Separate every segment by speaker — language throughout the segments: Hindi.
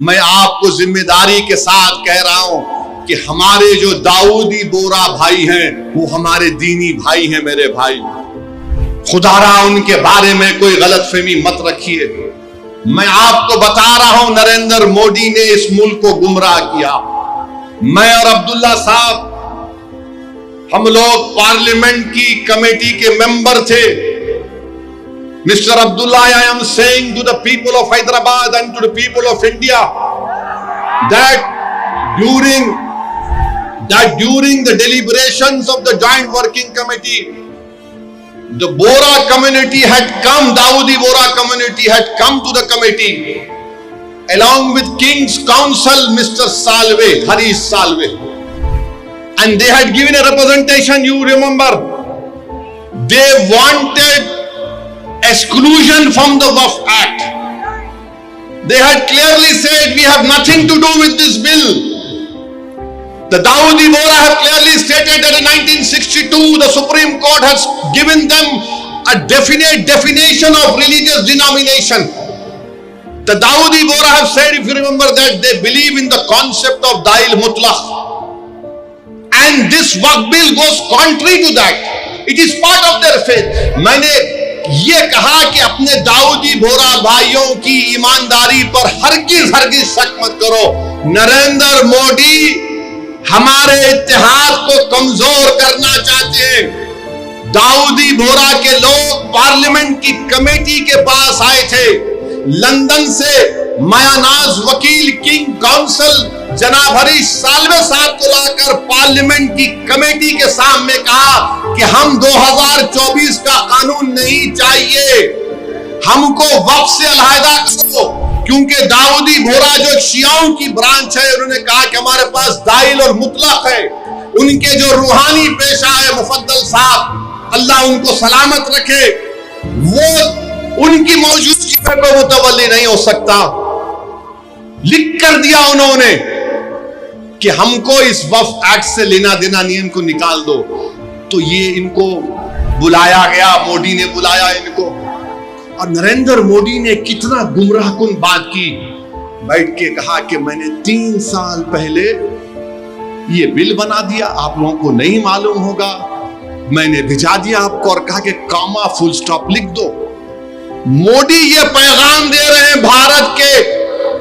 Speaker 1: मैं आपको जिम्मेदारी के साथ कह रहा हूं कि हमारे जो दाऊदी बोरा भाई हैं वो हमारे दीनी भाई हैं। मेरे भाई, खुदारा उनके बारे में कोई गलतफहमी मत रखिए। मैं आपको बता रहा हूं, नरेंद्र मोदी ने इस मुल्क को गुमराह किया। मैं और अब्दुल्ला साहब, हम लोग पार्लियामेंट की कमेटी के मेंबर थे। Mr. Abdullah, I am saying to the people of Hyderabad and to the people of India that during the deliberations of the Joint Working Committee, the Bora community had come, Dawoodi Bora community had come to the committee along with King's Counsel, Mr. Salve, Harish Salve, and they had given a representation. You remember, they wanted exclusion from the Waqf Act. They had clearly said, we have nothing to do with this bill. The Dawoodi Bohra have clearly stated that in 1962 the Supreme Court has given them a definite definition of religious denomination. The Dawoodi Bohra have said, if you remember, that they believe in the concept of Dail Mutlaq, and this Waqf bill goes contrary to that. It is part of their faith. मैंने ये कहा कि अपने दाऊदी बोरा भाइयों की ईमानदारी पर हरगिज शक मत करो। नरेंद्र मोदी हमारे इत्तेहाद को कमजोर करना चाहते हैं। दाऊदी बोरा के लोग पार्लियामेंट की कमेटी के पास आए थे। लंदन से मायानाज वकील, किंग काउंसिल जनाब हरीश साल्वे साहब को लाकर पार्लियामेंट की कमेटी के सामने कहा कि हम 2024 का कानून नहीं चाहिए, हमको वक्फ से अलहदा करो। क्योंकि दाऊदी बोरा जो शियाओं की ब्रांच है, उन्होंने कहा कि हमारे पास दाइल और मुतलक है। उनके जो रूहानी पेशा है मुफद्दल साहब, अल्लाह उनको सलामत रखे, वो उनकी मौजूदगी में कोई मुतवल्ली नहीं हो सकता। लिख कर दिया उन्होंने कि हमको इस वक्फ एक्ट से लेना देना नहीं, इनको निकाल दो। तो ये इनको बुलाया गया, मोदी ने बुलाया इनको, और नरेंद्र मोदी ने कितना गुमराहकुन बात की। बैठ के कहा कि मैंने 3 साल पहले ये बिल बना दिया, आप लोगों को नहीं मालूम होगा, मैंने भिजा दिया आपको और कहा कि कॉमा फुल स्टॉप लिख दो। मोदी ये पैगाम दे रहे हैं भारत के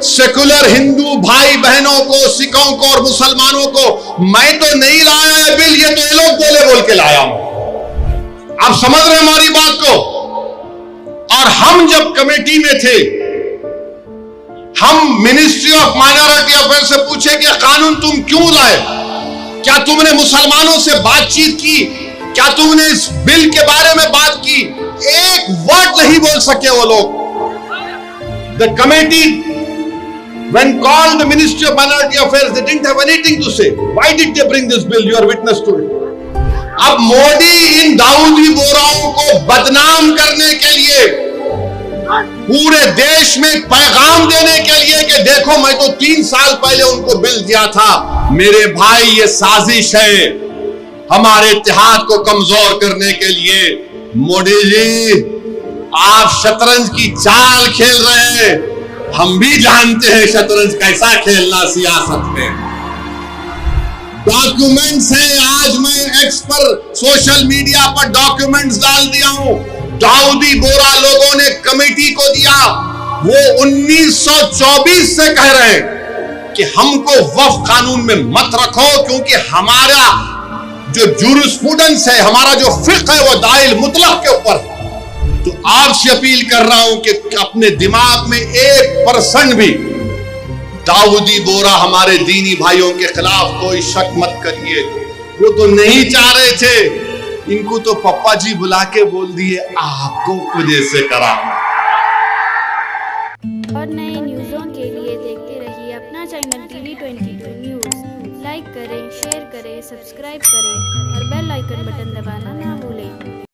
Speaker 1: सेकुलर हिंदू भाई बहनों को, सिखों को और मुसलमानों को, मैं तो नहीं लाया है बिल, ये तो ये लोग बोल के लाया हूं। आप समझ रहे हैं हमारी बात को? और हम जब कमेटी में थे, हम मिनिस्ट्री ऑफ माइनॉरिटी अफेयर से पूछे कि कानून तुम क्यों लाए? क्या तुमने मुसलमानों से बातचीत की? क्या तुमने इस बिल के बारे में बात की? एक वर्ड नहीं बोल सके वो लोग। The committee, when called the Ministry of Minority Affairs, they didn't have anything to say. Why did they bring this bill? You are witness to it. अब मोदी इन दाऊदी बोराओं को बदनाम करने के लिए, पूरे देश में पैगाम देने के लिए कि देखो मैं तो 3 साल पहले उनको बिल दिया था। मेरे भाई, ये साजिश है हमारे इत्तेहाद को कमजोर करने के लिए। मोदी जी, आप शतरंज की चाल खेल रहे हैं, हम भी जानते हैं शतरंज कैसा खेलना सियासत में। डॉक्यूमेंट्स हैं, आज मैं एक्स पर, सोशल मीडिया पर डॉक्यूमेंट्स डाल दिया हूं। दाऊदी बोरा लोगों ने कमेटी को दिया, वो 1924 से कह रहे हैं कि हमको वक्फ कानून में मत रखो, क्योंकि हमारा जो जूरिस्प्रूडेंस है, हमारा जो फिक्र है, वो दाइल मुतलक के ऊपर है। तो आपसे अपील कर रहा हूं कि अपने दिमाग में 1% भी दाऊदी बोरा हमारे दीनी भाइयों के खिलाफ कोई शक मत करिए। वो तो नहीं चाह रहे थे, इनको तो पप्पा जी बुला के बोल दिए आपको कुछ से करा।
Speaker 2: और नए न्यूज़ों के लिए देखते रहिए अपना चैनल TV22 न्यूज़। लाइक करें, शेयर करें, सब्सक्राइब करें और बेल आइकन बटन दबाना ना भूलें।